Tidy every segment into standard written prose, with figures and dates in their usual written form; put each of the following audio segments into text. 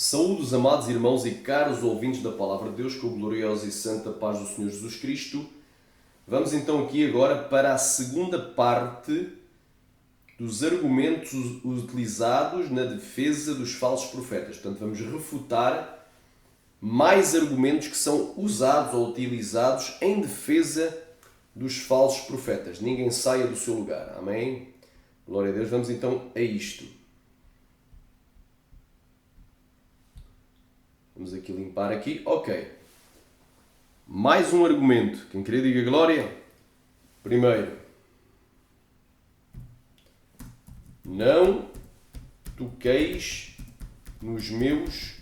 Saúdos, amados irmãos e caros ouvintes da Palavra de Deus, com a gloriosa e santa paz do Senhor Jesus Cristo. Vamos então aqui agora para a segunda parte dos argumentos utilizados na defesa dos falsos profetas. Portanto, vamos refutar mais argumentos que são usados ou utilizados em defesa dos falsos profetas. Ninguém saia do seu lugar. Amém? Glória a Deus. Vamos então a isto. Vamos aqui limpar aqui. Ok. Mais um argumento. Quem querer diga glória. Primeiro. Não toqueis nos meus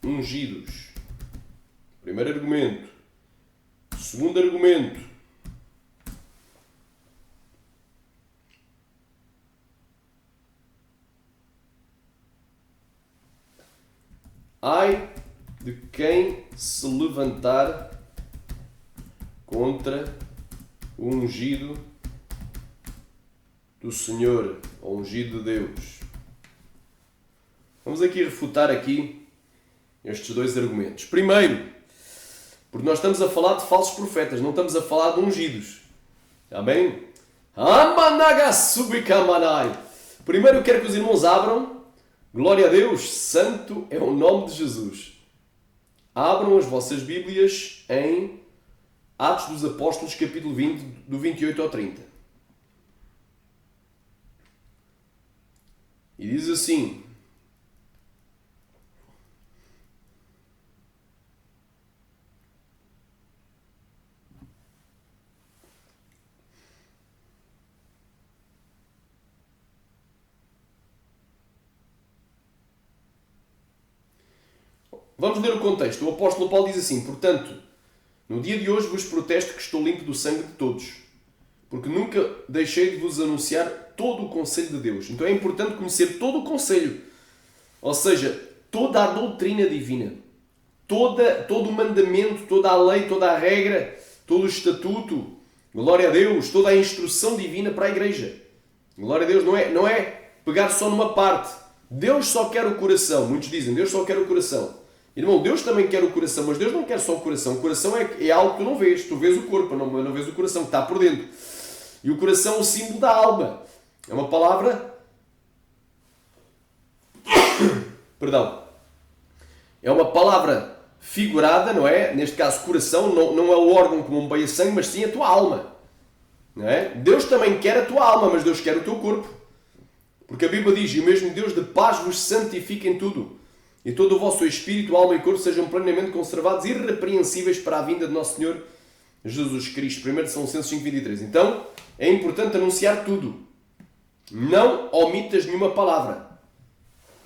ungidos. Primeiro argumento. Segundo argumento. Ai de quem se levantar contra o ungido do Senhor, o ungido de Deus. Vamos aqui refutar aqui estes dois argumentos. Primeiro, porque nós estamos a falar de falsos profetas, não estamos a falar de ungidos. Amém? Primeiro eu quero que os irmãos abram. Glória a Deus, santo é o nome de Jesus. Abram as vossas Bíblias em Atos dos Apóstolos, capítulo 20, do 28 ao 30. E diz assim: vamos ler o contexto. O apóstolo Paulo diz assim: portanto, no dia de hoje vos protesto que estou limpo do sangue de todos, porque nunca deixei de vos anunciar todo o conselho de Deus. Então é importante conhecer todo o conselho, ou seja, toda a doutrina divina, todo o mandamento, toda a lei, toda a regra, todo o estatuto, glória a Deus, toda a instrução divina para a igreja. Glória a Deus, não é pegar só numa parte. Deus só quer o coração. Muitos dizem, Deus só quer o coração. Irmão, Deus também quer o coração, mas Deus não quer só o coração. O coração é algo que tu não vês. Tu vês o corpo, não vês o coração, que está por dentro. E o coração é o símbolo da alma. É uma palavra... Perdão. É uma palavra figurada, não é? Neste caso, coração, não é o órgão que bombeia sangue, mas sim a tua alma. Não é? Deus também quer a tua alma, mas Deus quer o teu corpo. Porque a Bíblia diz, e o mesmo Deus de paz vos santifica em tudo. E todo o vosso espírito, alma e corpo sejam plenamente conservados e irrepreensíveis para a vinda de nosso Senhor Jesus Cristo. 1 Tessalonicenses 5:23. Então, é importante anunciar tudo. Não omitas nenhuma palavra.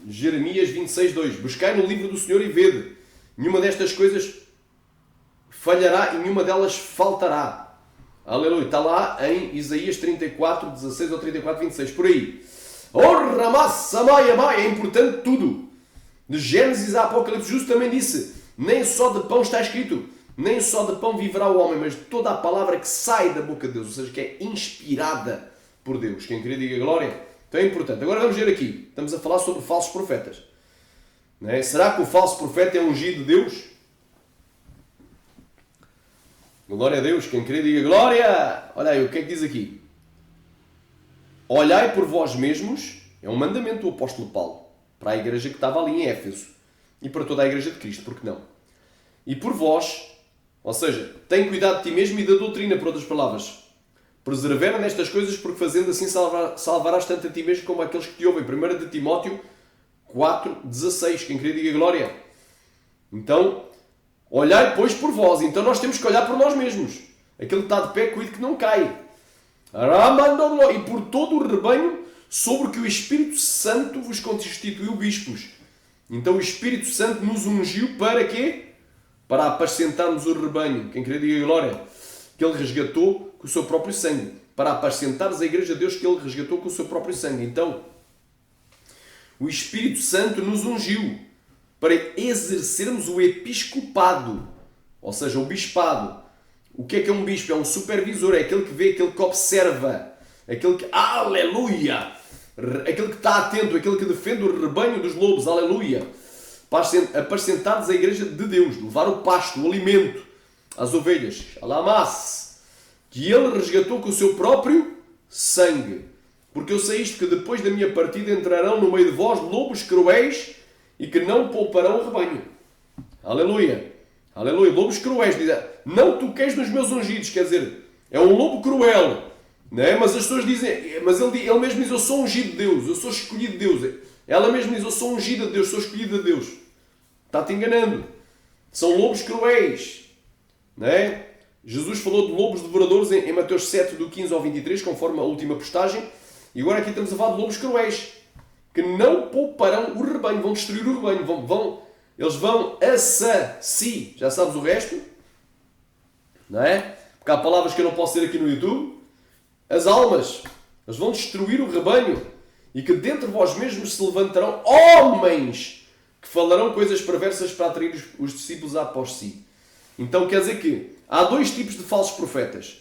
Jeremias 26:2. Buscai no livro do Senhor e vede. Nenhuma destas coisas falhará e nenhuma delas faltará. Aleluia. Está lá em Isaías 34:16 ou 34:26. Por aí. É importante tudo. De Gênesis a Apocalipse, justo também disse, nem só de pão está escrito, nem só de pão viverá o homem, mas de toda a palavra que sai da boca de Deus, ou seja, que é inspirada por Deus. Quem queria diga glória. Então é importante. Agora vamos ver aqui, estamos a falar sobre falsos profetas. Não é? Será que o falso profeta é ungido de Deus? Glória a Deus. Quem queria diga glória. Olha aí, o que é que diz aqui? Olhai por vós mesmos, é um mandamento do apóstolo Paulo, para a igreja que estava ali em Éfeso e para toda a igreja de Cristo, porque não? E por vós, ou seja, tem cuidado de ti mesmo e da doutrina, por outras palavras. Persevera nestas coisas, porque fazendo assim salvarás tanto a ti mesmo como aqueles que te ouvem. 1 de Timóteo 4:16. Quem queria diga glória. Então, olhai pois por vós. Então nós temos que olhar por nós mesmos. Aquele que está de pé, cuide que não cai. E por todo o rebanho sobre que o Espírito Santo vos constituiu bispos. Então o Espírito Santo nos ungiu para quê? Para apacentarmos o rebanho. Quem queria diga glória. Que Ele resgatou com o seu próprio sangue. Para apacentarmos a igreja de Deus que Ele resgatou com o seu próprio sangue. Então, o Espírito Santo nos ungiu para exercermos o episcopado. Ou seja, o bispado. O que é um bispo? É um supervisor. É aquele que vê, aquele que observa. Aquele que... Aleluia! Aquele que está atento, aquele que defende o rebanho dos lobos, aleluia! para apacentar a igreja de Deus, levar o pasto, o alimento às ovelhas. Alamas, que ele resgatou com o seu próprio sangue. Porque eu sei isto, que depois da minha partida entrarão no meio de vós lobos cruéis e que não pouparão o rebanho. Aleluia. Aleluia. Lobos cruéis. Não toqueis nos meus ungidos. Quer dizer, é um lobo cruel. Não é? Mas as pessoas dizem, mas ele mesmo diz, eu sou ungido de Deus, eu sou escolhido de Deus. Ela mesma diz, eu sou ungida de Deus, sou escolhida de Deus. Está-te enganando. São lobos cruéis. Não é? Jesus falou de lobos devoradores em Mateus 7, do 15 ao 23, conforme a última postagem. E agora aqui estamos a falar de lobos cruéis, que não pouparão o rebanho, vão destruir o rebanho, eles vão assassinar. Já sabes o resto? Não é? Porque há palavras que eu não posso dizer aqui no YouTube. As almas, eles vão destruir o rebanho, e que dentre vós mesmos se levantarão homens que falarão coisas perversas para atrair os discípulos após si. Então quer dizer que há dois tipos de falsos profetas,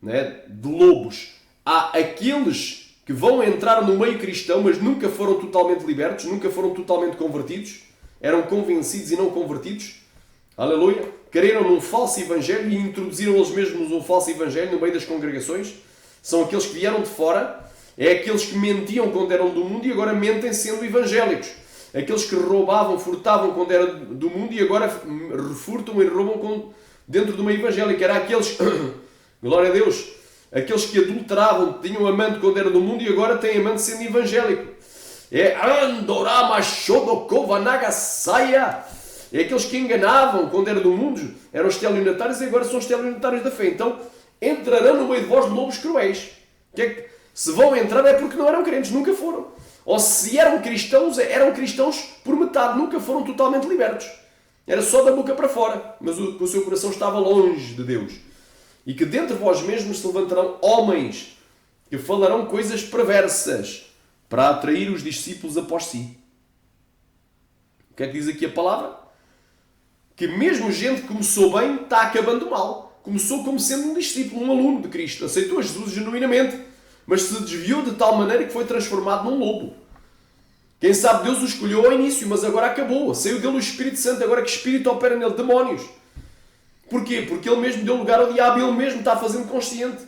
não é? De lobos. Há aqueles que vão entrar no meio cristão, mas nunca foram totalmente libertos, nunca foram totalmente convertidos, eram convencidos e não convertidos. Aleluia. Creram num falso evangelho e introduziram eles mesmos um falso evangelho no meio das congregações. São aqueles que vieram de fora, é aqueles que mentiam quando eram do mundo e agora mentem sendo evangélicos. Aqueles que roubavam, furtavam quando era do mundo e agora furtam e roubam dentro do meio evangélico. Era aqueles, glória a Deus, aqueles que adulteravam, tinham amante quando era do mundo e agora têm amante sendo evangélico. É Andorama Shodokova Nagasaya. É aqueles que enganavam quando era do mundo, eram estelionatários e agora são estelionatários da fé. Então entrarão no meio de vós lobos cruéis. Se vão entrar é porque não eram crentes, nunca foram. Ou se eram cristãos por metade, nunca foram totalmente libertos. Era só da boca para fora, mas o seu coração estava longe de Deus. E que dentre vós mesmos se levantarão homens que falarão coisas perversas para atrair os discípulos após si. O que é que diz aqui a palavra? Que mesmo gente que começou bem está acabando mal. Começou como sendo um discípulo, um aluno de Cristo. Aceitou Jesus genuinamente, mas se desviou de tal maneira que foi transformado num lobo. Quem sabe Deus o escolheu ao início, mas agora acabou. Saiu dele o Espírito Santo, agora que Espírito opera nele? Demónios. Porquê? Porque ele mesmo deu lugar ao diabo, ele mesmo está fazendo consciente.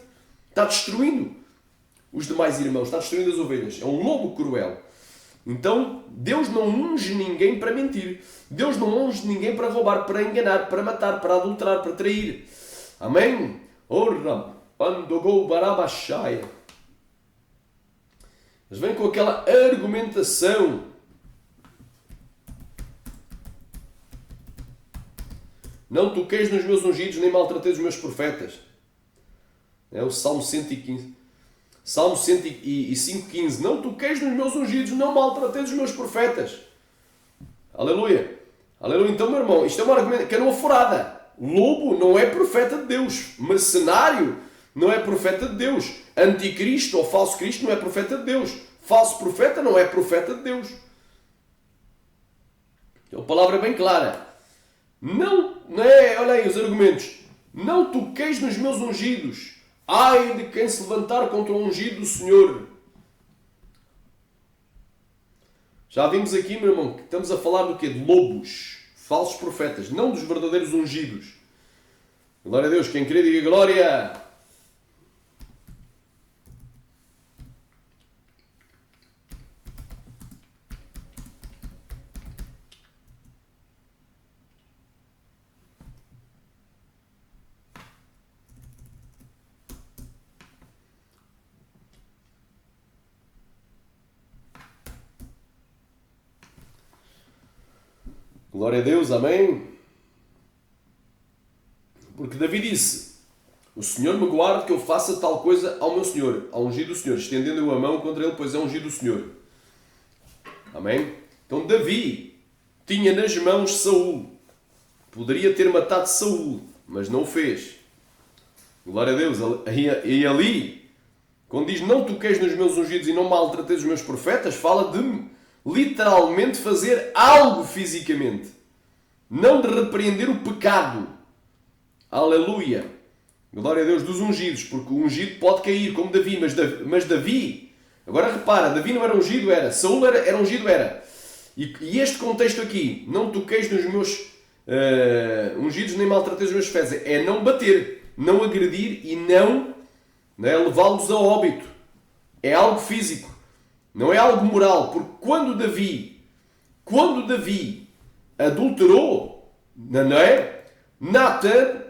Está destruindo os demais irmãos, está destruindo as ovelhas. É um lobo cruel. Então, Deus não unge ninguém para mentir. Deus não unge ninguém para roubar, para enganar, para matar, para adulterar, para trair. Amém? Ora, pandogou barabachaya. Eles vêm com aquela argumentação. Não toqueis nos meus ungidos, nem maltrateis os meus profetas. É o Salmo 115. Salmo 105:15. Não toqueis nos meus ungidos, não maltrateis os meus profetas. Aleluia. Aleluia. Então, meu irmão, isto é uma argumentação que é uma furada. Lobo não é profeta de Deus. Mercenário não é profeta de Deus. Anticristo ou falso Cristo não é profeta de Deus. Falso profeta não é profeta de Deus. Então, a palavra é bem clara. Não é, olha aí os argumentos. Não toqueis nos meus ungidos. Ai de quem se levantar contra o ungido do Senhor. Já vimos aqui, meu irmão, que estamos a falar do quê? De lobos. Falsos profetas, não dos verdadeiros ungidos. Glória a Deus, quem crê diga glória. Glória a Deus, amém? Porque Davi disse, o Senhor me guarde que eu faça tal coisa ao meu Senhor, ao ungido do Senhor, estendendo-eu a mão contra ele, pois é ungido do Senhor. Amém? Então Davi tinha nas mãos Saul. Poderia ter matado Saul, mas não o fez. Glória a Deus. E ali, quando diz não toqueis nos meus ungidos e não maltrateis os meus profetas, fala de literalmente fazer algo fisicamente. Não de repreender o pecado. Aleluia. Glória a Deus dos ungidos, porque o ungido pode cair como Davi, mas Davi, agora repara, Davi não era ungido, era. Saúl era ungido, era. E este contexto aqui, não toqueis nos meus ungidos nem maltrateis os meus fezes, é não bater, não agredir e não levá-los a óbito. É algo físico, não é algo moral, porque quando Davi adulterou, não é? Natan,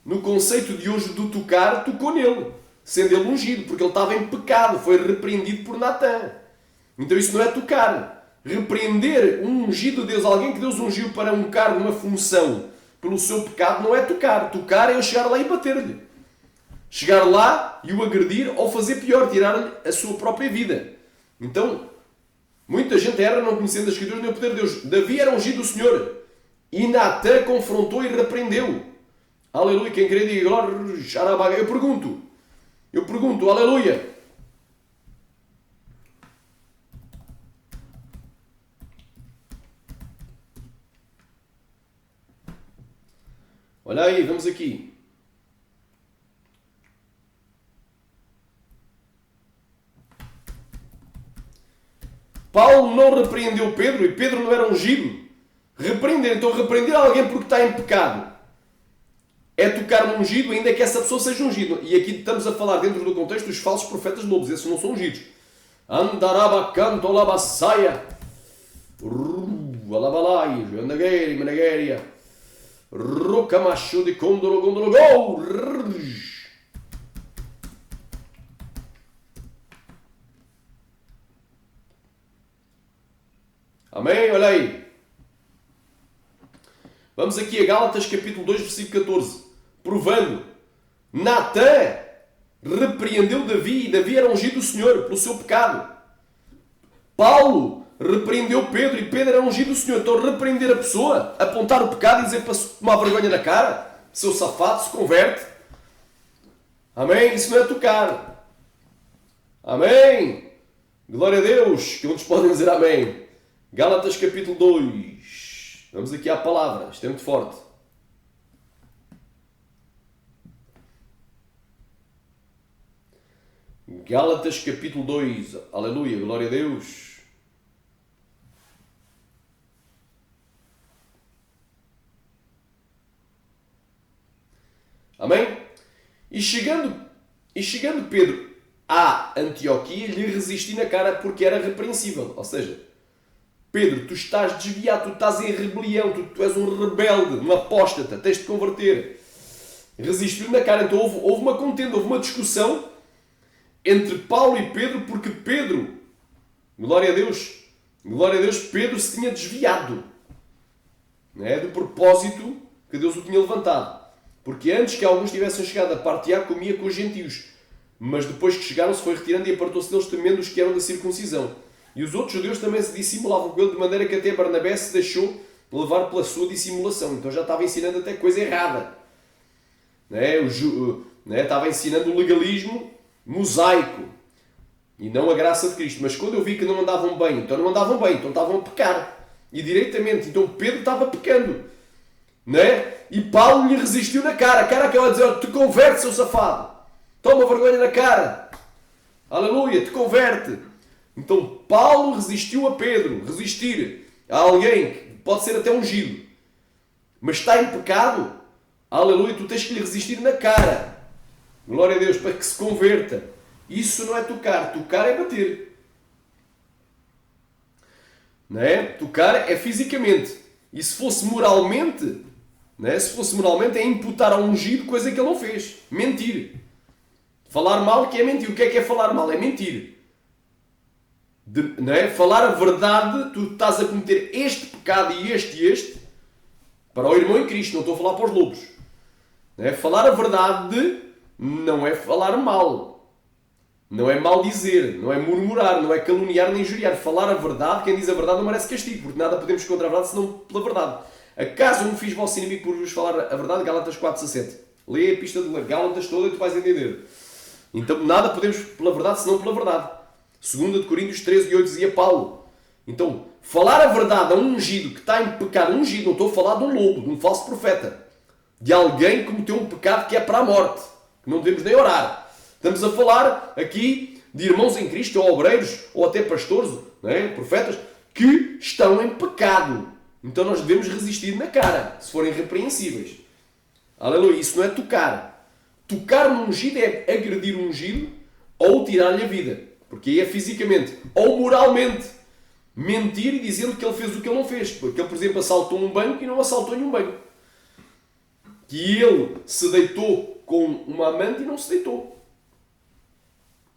no conceito de hoje do tocar, tocou nele, sendo ele ungido, porque ele estava em pecado, foi repreendido por Natan. Então isso não é tocar. Repreender um ungido de Deus, alguém que Deus ungiu para um cargo, uma função, pelo seu pecado, não é tocar. Tocar é eu chegar lá e bater-lhe. Chegar lá e o agredir, ou fazer pior, tirar-lhe a sua própria vida. Então, muita gente erra não conhecendo as Escrituras nem o poder de Deus. Davi era ungido do Senhor. E Natan confrontou e repreendeu. Aleluia. Quem crê diga glória. Eu pergunto, aleluia. Olha aí, vamos aqui. Paulo não repreendeu Pedro e Pedro não era ungido. Então repreender alguém porque está em pecado é tocar no ungido, ainda que essa pessoa seja ungida. E aqui estamos a falar dentro do contexto dos falsos profetas lobos. Esses não são ungidos. Andaraba canto alabasaia. Alabalai, andagueira, managueira. Rocamacho de condolo gondolo gol. Amém? Olha aí. Vamos aqui a Gálatas capítulo 2, versículo 14. Provando. Natan repreendeu Davi e Davi era ungido do Senhor pelo seu pecado. Paulo repreendeu Pedro e Pedro era ungido do Senhor. Então repreender a pessoa, apontar o pecado e dizer para tomar vergonha na cara, seu safado, se converte. Amém? Isso não é tocar. Amém? Glória a Deus, que muitos podem dizer amém. Gálatas capítulo 2. Vamos aqui à palavra. Isto é muito forte. Gálatas capítulo 2. Aleluia. Glória a Deus. Amém? E chegando Pedro à Antioquia, lhe resisti na cara porque era repreensível. Ou seja, Pedro, tu estás desviado, tu estás em rebelião, tu és um rebelde, um apóstata, tens de converter. Resistiu-lhe na cara. Então houve uma contenda, houve uma discussão entre Paulo e Pedro, porque Pedro, glória a Deus, Pedro se tinha desviado, do propósito que Deus o tinha levantado. Porque antes que alguns tivessem chegado a partilhar, comia com os gentios. Mas depois que chegaram, se foi retirando e apartou-se deles, temendo os que eram da circuncisão. E os outros judeus também se dissimulavam com ele, de maneira que até Barnabé se deixou levar pela sua dissimulação. Então já estava ensinando até coisa errada. Estava ensinando o legalismo mosaico e não a graça de Cristo. Mas quando eu vi que não andavam bem, então estavam a pecar. E diretamente, então Pedro estava pecando. E Paulo lhe resistiu na cara. A cara que ela dizer, te converte, seu safado. Toma vergonha na cara. Aleluia, te converte. Então Paulo resistiu a Pedro. Resistir a alguém que pode ser até ungido, mas está em pecado. Aleluia, tu tens que lhe resistir na cara. Glória a Deus, para que se converta. Isso não é tocar. Tocar é bater. Tocar é fisicamente. E se fosse moralmente, é imputar a ungido coisa que ele não fez. Mentir. Falar mal que é mentir. O que é falar mal? É mentir. Falar a verdade, tu estás a cometer este pecado e este, para o irmão em Cristo. Não estou a falar para os lobos. Falar a verdade não é falar mal. Não é maldizer. Não é murmurar. Não é caluniar nem injuriar. Falar a verdade, quem diz a verdade não merece castigo. Porque nada podemos contra a verdade senão pela verdade. Acaso eu me fiz vosso inimigo por vos falar a verdade? Gálatas 4:17. Lê a epístola de Gálatas toda e tu vais entender. Então nada podemos pela verdade senão pela verdade. 2 Coríntios 13:8 dizia Paulo. Então, falar a verdade a um ungido que está em pecado, ungido, não estou a falar de um lobo, de um falso profeta, de alguém que cometeu um pecado que é para a morte, que não devemos nem orar. Estamos a falar aqui de irmãos em Cristo, ou obreiros, ou até pastores, profetas, que estão em pecado. Então nós devemos resistir na cara, se forem repreensíveis. Aleluia. Isso não é tocar. Tocar no ungido é agredir o ungido ou tirar-lhe a vida. Porque aí é fisicamente ou moralmente. Mentir e dizer que ele fez o que ele não fez. Porque ele, por exemplo, assaltou um banco e não assaltou nenhum banco. Que ele se deitou com uma amante e não se deitou.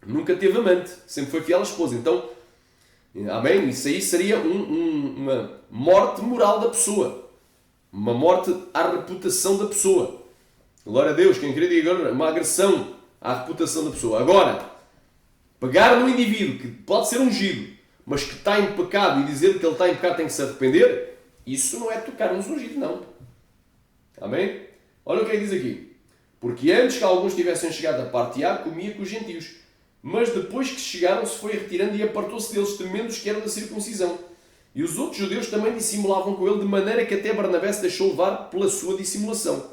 Nunca teve amante. Sempre foi fiel à esposa. Então, amém? Isso aí seria uma morte moral da pessoa. Uma morte à reputação da pessoa. Glória a Deus. Quem queria dizer agora, uma agressão à reputação da pessoa. Agora, pegar num indivíduo que pode ser ungido, mas que está em pecado e dizer que ele está em pecado tem que se arrepender, isso não é tocar nos ungidos, não. Amém? Olha o que ele diz aqui. Porque antes que alguns tivessem chegado a partear, comia com os gentios. Mas depois que chegaram, se foi retirando e apartou-se deles, temendo os que eram da circuncisão. E os outros judeus também dissimulavam com ele, de maneira que até Barnabé se deixou levar pela sua dissimulação.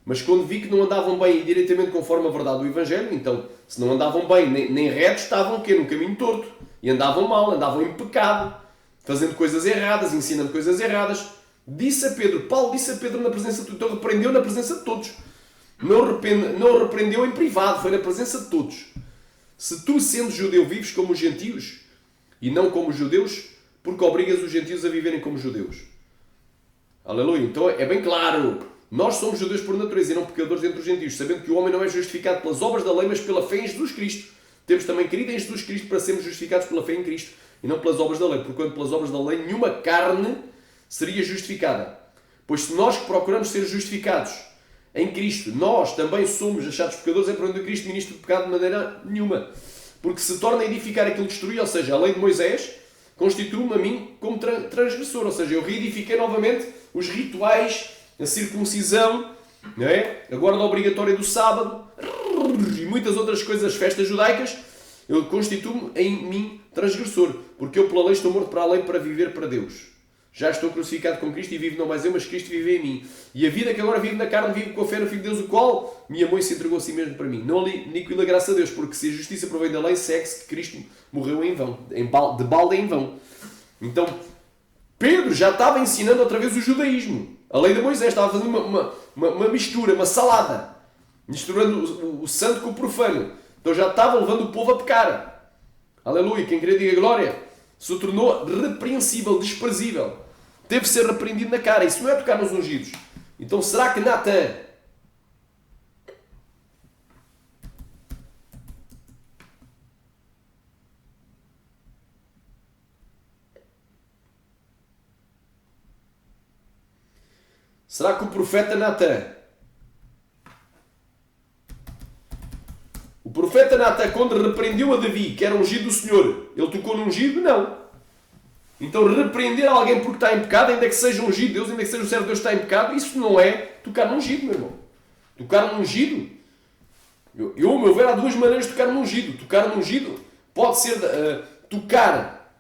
Mas quando vi que não andavam bem e diretamente conforme a verdade do Evangelho, então, se não andavam bem nem retos, estavam o quê? Num caminho torto. E andavam mal, andavam em pecado, fazendo coisas erradas, ensinando coisas erradas. Disse a Pedro, Paulo disse a Pedro na presença de todos, então repreendeu na presença de todos. Não repreendeu em privado, foi na presença de todos. Se tu, sendo judeu, vives como os gentios e não como os judeus, porque obrigas os gentios a viverem como judeus. Aleluia. Então é bem claro. Nós somos judeus por natureza e não pecadores entre os gentios, sabendo que o homem não é justificado pelas obras da lei, mas pela fé em Jesus Cristo. Temos também crido em Jesus Cristo para sermos justificados pela fé em Cristo e não pelas obras da lei, porque pelas obras da lei nenhuma carne seria justificada. Pois se nós que procuramos ser justificados em Cristo, nós também somos achados pecadores, é por onde Cristo ministro de pecado de maneira nenhuma. Porque se torna a edificar aquilo que destruiu, ou seja, a lei de Moisés, constitui-me a mim como transgressor, ou seja, eu reedifiquei novamente os rituais, a circuncisão, não é? A guarda obrigatória do sábado e muitas outras coisas, festas judaicas. Eu constituo-me em mim transgressor, porque eu pela lei estou morto para a lei para viver para Deus. Já estou crucificado com Cristo e vivo não mais eu, mas Cristo vive em mim. E a vida que agora vivo na carne, vivo com a fé no Filho de Deus, o qual me amou e se entregou a si mesmo para mim. Não aniquilo a graça a Deus, porque se a justiça provém da lei, segue-se que Cristo morreu em vão, de balde em vão. Então, Pedro já estava ensinando outra vez o judaísmo. A lei de Moisés estava fazendo uma mistura, uma salada, misturando o santo com o profano. Então já estava levando o povo a pecar. Aleluia, quem queria diga glória. Se tornou repreensível, desprezível. Teve de ser repreendido na cara. Isso não é tocar nos ungidos. Então será que Natan será que o profeta Natan, quando repreendeu a Davi, que era ungido do Senhor, ele tocou no ungido? Não. Então repreender alguém porque está em pecado, ainda que seja ungido de Deus, ainda que seja o servo de Deus que está em pecado, isso não é tocar no ungido, meu irmão. Tocar no ungido, ao meu ver, há duas maneiras de tocar no ungido. Tocar no ungido pode ser tocar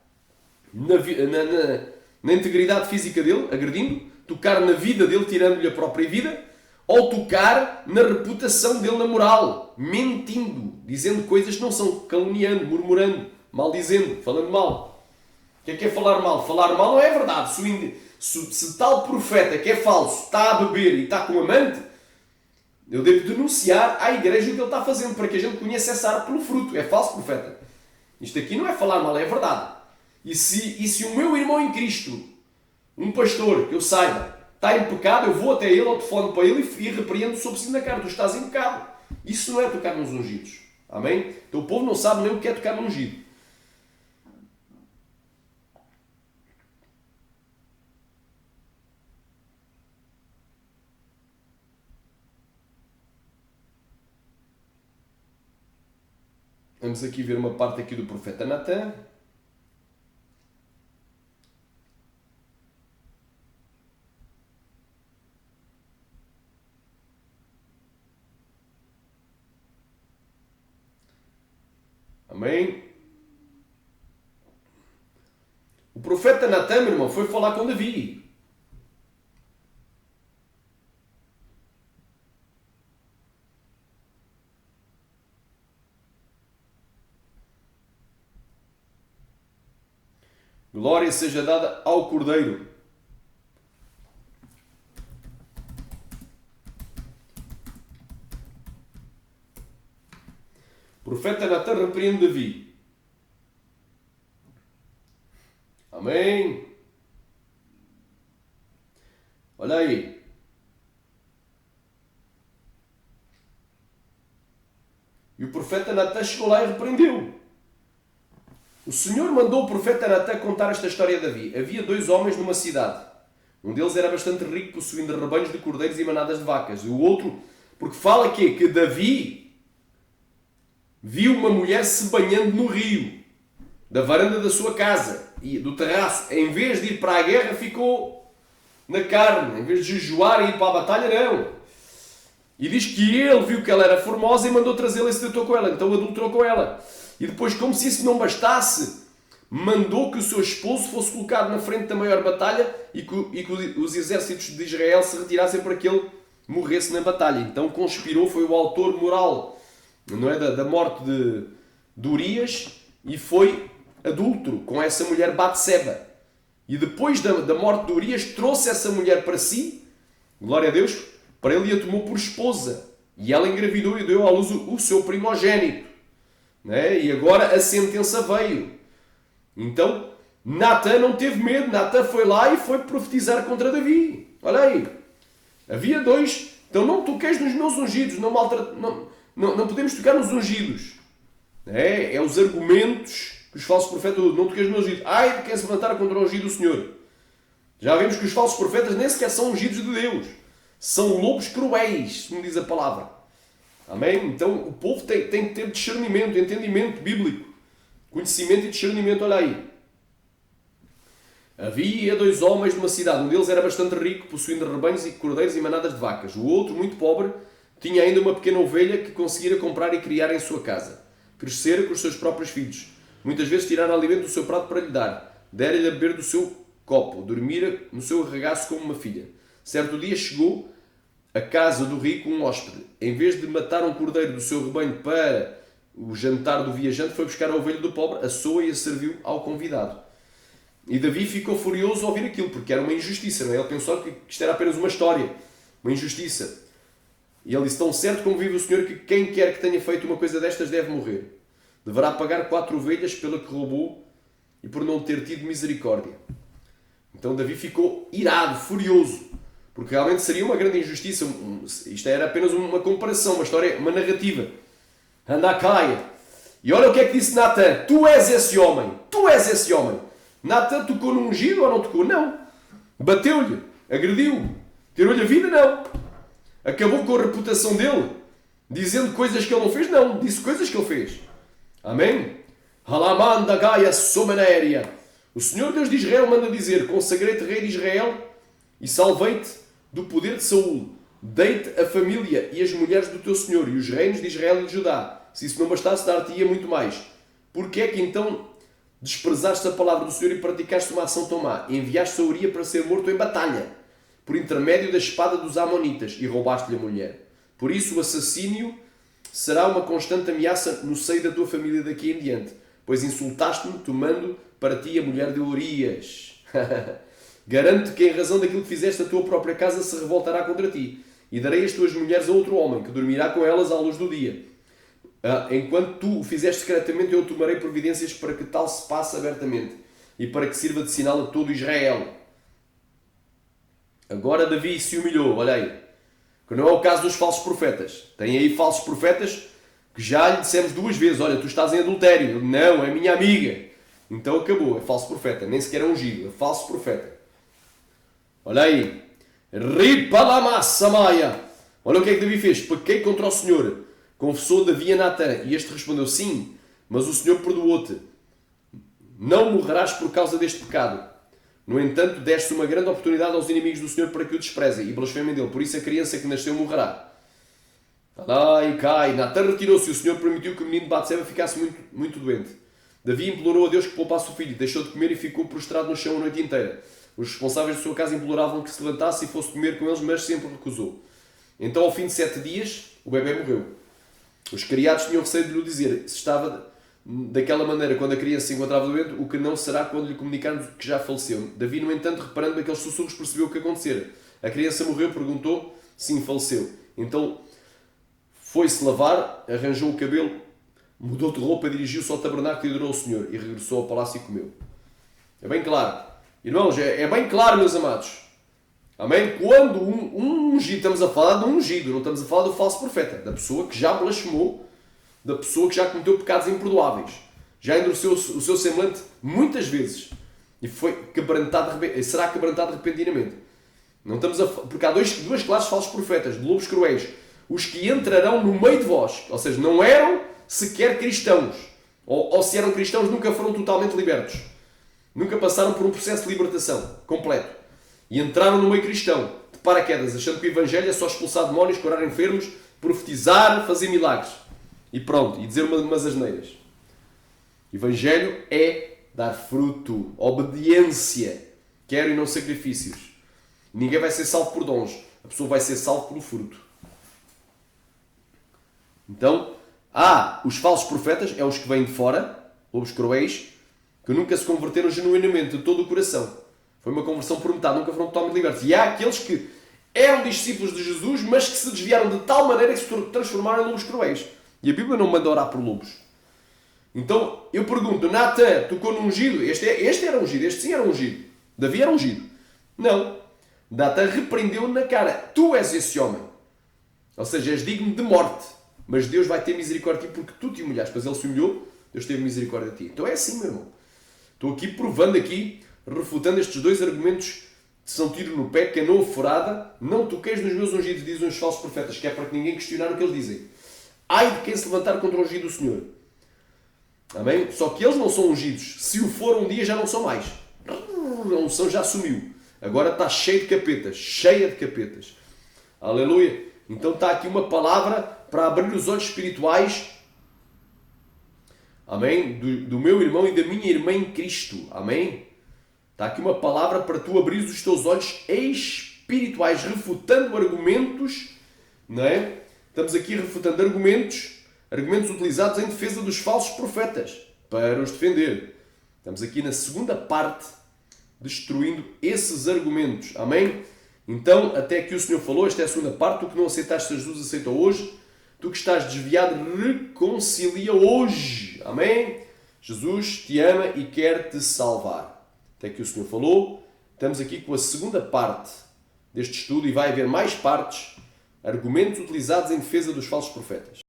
na integridade física dele, agredindo, tocar na vida dele, tirando-lhe a própria vida, ou tocar na reputação dele na moral, mentindo, dizendo coisas que não são, caluniando, murmurando, maldizendo, falando mal. O que é falar mal? Falar mal não é verdade. Se tal profeta que é falso está a beber e está com amante, eu devo denunciar à igreja o que ele está fazendo, para que a gente conheça essa árvore pelo fruto. É falso profeta. Isto aqui não é falar mal, é verdade. E se o meu irmão em Cristo, um pastor, que eu saiba, está em pecado, eu vou até ele, ao telefone para ele e repreendo sobre si na cara. Tu estás em pecado. Isso não é tocar nos ungidos. Amém? Então o povo não sabe nem o que é tocar no ungido. Vamos aqui ver uma parte aqui do profeta Natan. Amém? O profeta Natan, meu irmão, foi falar com Davi. Glória seja dada ao Cordeiro. O profeta Natan repreende Davi. Amém. Olha aí. E o profeta Natan chegou lá e repreendeu. O Senhor mandou o profeta Natan contar esta história a Davi. Havia 2 homens numa cidade. Um deles era bastante rico, possuindo rebanhos de cordeiros e manadas de vacas. E o outro, porque fala que Davi viu uma mulher se banhando no rio, da varanda da sua casa e do terraço. Em vez de ir para a guerra, ficou na carne. Em vez de jejuar e ir para a batalha, não. E diz que ele viu que ela era formosa e mandou trazê-la e se deitou com ela. Então adulterou com ela. E depois, como se isso não bastasse, mandou que o seu esposo fosse colocado na frente da maior batalha e que os exércitos de Israel se retirassem para que ele morresse na batalha. Então conspirou, foi o autor moral, não é, da morte de Urias, e foi adúltero com essa mulher Batseba. E depois da morte de Urias, trouxe essa mulher para si, glória a Deus, para ele e a tomou por esposa. E ela engravidou e deu à luz o seu primogénito. Né? E agora a sentença veio. Então, Natan não teve medo. Natan foi lá e foi profetizar contra Davi. Olha aí. Havia 2. Então não toqueis nos meus ungidos. Não podemos tocar nos ungidos. É os argumentos que os falsos profetas usam. Não toqueis nos ungidos. Ai de quem se levantar contra o ungido do Senhor. Já vemos que os falsos profetas nem sequer são ungidos de Deus. São lobos cruéis, como diz a palavra. Amém? Então o povo tem que ter discernimento, entendimento bíblico. Conhecimento e discernimento, olha aí. Havia 2 homens numa cidade. Um deles era bastante rico, possuindo rebanhos e cordeiros e manadas de vacas. O outro, muito pobre, tinha ainda uma pequena ovelha que conseguira comprar e criar em sua casa. Crescera com os seus próprios filhos. Muitas vezes tirara alimento do seu prato para lhe dar. Dera-lhe a beber do seu copo. Dormira no seu regaço como uma filha. Certo dia chegou à casa do rico um hóspede. Em vez de matar um cordeiro do seu rebanho para o jantar do viajante, foi buscar a ovelha do pobre, assou-a e a serviu ao convidado. E Davi ficou furioso ao ouvir aquilo, porque era uma injustiça. Não é? Ele pensou que isto era apenas uma história, uma injustiça. E ele disse: tão certo como vive o Senhor, que quem quer que tenha feito uma coisa destas deve morrer. Deverá pagar 4 ovelhas pela que roubou e por não ter tido misericórdia. Então Davi ficou irado, furioso, porque realmente seria uma grande injustiça. Isto era apenas uma comparação, uma história, uma narrativa. Anda caia. E olha o que é que disse Natan: tu és esse homem, tu és esse homem. Natan tocou no ungido ou não tocou? Não. Bateu-lhe, agrediu, tirou-lhe a vida? Não. Acabou com a reputação dele, dizendo coisas que ele não fez? Não, disse coisas que ele fez. Amém? Halamanda Gaia Somanéria. O Senhor Deus de Israel manda dizer: consagrei-te rei de Israel e salvei-te do poder de Saul. Dei-te a família e as mulheres do teu Senhor e os reinos de Israel e de Judá. Se isso não bastasse, dar-te-ia muito mais. Porque é que então desprezaste a palavra do Senhor e praticaste uma ação tão má? Enviaste Urias para ser morto em batalha, por intermédio da espada dos Amonitas, e roubaste-lhe a mulher. Por isso o assassínio será uma constante ameaça no seio da tua família daqui em diante, pois insultaste-me tomando para ti a mulher de Urias. Garanto que em razão daquilo que fizeste, a tua própria casa se revoltará contra ti, e darei as tuas mulheres a outro homem, que dormirá com elas à luz do dia. Enquanto tu o fizeste secretamente, eu tomarei providências para que tal se passe abertamente, e para que sirva de sinal a todo Israel. Agora Davi se humilhou, olha aí, que não é o caso dos falsos profetas. Tem aí falsos profetas que já lhe dissemos 2 vezes: olha, tu estás em adultério. Ele: não, é minha amiga. Então acabou, é falso profeta, nem sequer é ungido, é falso profeta. Olha aí, ripa la massa maia. Olha o que é que Davi fez: pequei contra o Senhor. Confessou Davi a Natan, e este respondeu: sim, mas o Senhor perdoou-te. Não morrerás por causa deste pecado. No entanto, deste uma grande oportunidade aos inimigos do Senhor para que o desprezem e blasfemem dele. Por isso a criança que nasceu morrerá. Ai, cai. Natan retirou-se e o Senhor permitiu que o menino de Batseba ficasse muito, muito doente. Davi implorou a Deus que poupasse o filho, deixou de comer e ficou prostrado no chão a noite inteira. Os responsáveis da sua casa imploravam que se levantasse e fosse comer com eles, mas sempre recusou. Então, ao fim de 7 dias, o bebê morreu. Os criados tinham receio de lhe dizer se estava daquela maneira quando a criança se encontrava doente, o que não será quando lhe comunicarmos que já faleceu. Davi, no entanto, reparando naqueles sussurros, percebeu o que acontecera. A criança morreu, perguntou, sim, faleceu. Então foi-se lavar, arranjou o cabelo, mudou de roupa, dirigiu-se ao tabernáculo e adorou o Senhor, e regressou ao palácio e comeu. É bem claro. Irmãos, é bem claro, meus amados. Amém? Quando um ungido, estamos a falar de um ungido, não estamos a falar do falso profeta, da pessoa que já blasfemou, da pessoa que já cometeu pecados imperdoáveis, já endureceu o seu semblante muitas vezes e foi quebrantado, será quebrantado repentinamente. Não estamos porque há duas classes de falsos profetas, de lobos cruéis. Os que entrarão no meio de vós, ou seja, não eram sequer cristãos, ou se eram cristãos nunca foram totalmente libertos, nunca passaram por um processo de libertação completo e entraram no meio cristão de paraquedas, achando que o Evangelho é só expulsar demónios, curar enfermos, profetizar, fazer milagres e pronto, e dizer umas asneiras. Evangelho é dar fruto, obediência, quero e não sacrifícios. Ninguém vai ser salvo por dons, a pessoa vai ser salvo pelo fruto. Então, os falsos profetas, é os que vêm de fora, lobos cruéis, que nunca se converteram genuinamente de todo o coração. Foi uma conversão por metade, nunca foram totalmente libertos. E há aqueles que eram discípulos de Jesus, mas que se desviaram de tal maneira que se transformaram em lobos cruéis. E a Bíblia não manda orar por lobos. Então, eu pergunto, Natan tocou no ungido? Este era ungido, este sim era ungido. Davi era ungido. Não. Natan repreendeu na cara. Tu és esse homem. Ou seja, és digno de morte. Mas Deus vai ter misericórdia de ti porque tu te humilhaste. Mas ele se humilhou, Deus teve misericórdia de ti. Então é assim, meu irmão. Estou aqui provando refutando estes dois argumentos de São Tiro no pé, canoa furada, não toqueis nos meus ungidos, dizem os falsos profetas, que é para que ninguém questionar o que eles dizem. Ai de quem se levantar contra o ungido do Senhor. Amém? Só que eles não são ungidos. Se o for um dia, já não são mais. A unção já sumiu. Agora está cheia de capetas. Aleluia. Então está aqui uma palavra para abrir os olhos espirituais. Amém? Do meu irmão e da minha irmã em Cristo. Amém? Está aqui uma palavra para tu abrires os teus olhos espirituais, refutando argumentos, não é? Estamos aqui refutando argumentos utilizados em defesa dos falsos profetas, para os defender. Estamos aqui na segunda parte, destruindo esses argumentos. Amém? Então, até que o Senhor falou, esta é a segunda parte, tu que não aceitaste Jesus, aceita hoje. Tu que estás desviado, reconcilia hoje. Amém? Jesus te ama e quer te salvar. Até que o Senhor falou. Estamos aqui com a segunda parte deste estudo e vai haver mais partes, argumentos utilizados em defesa dos falsos profetas.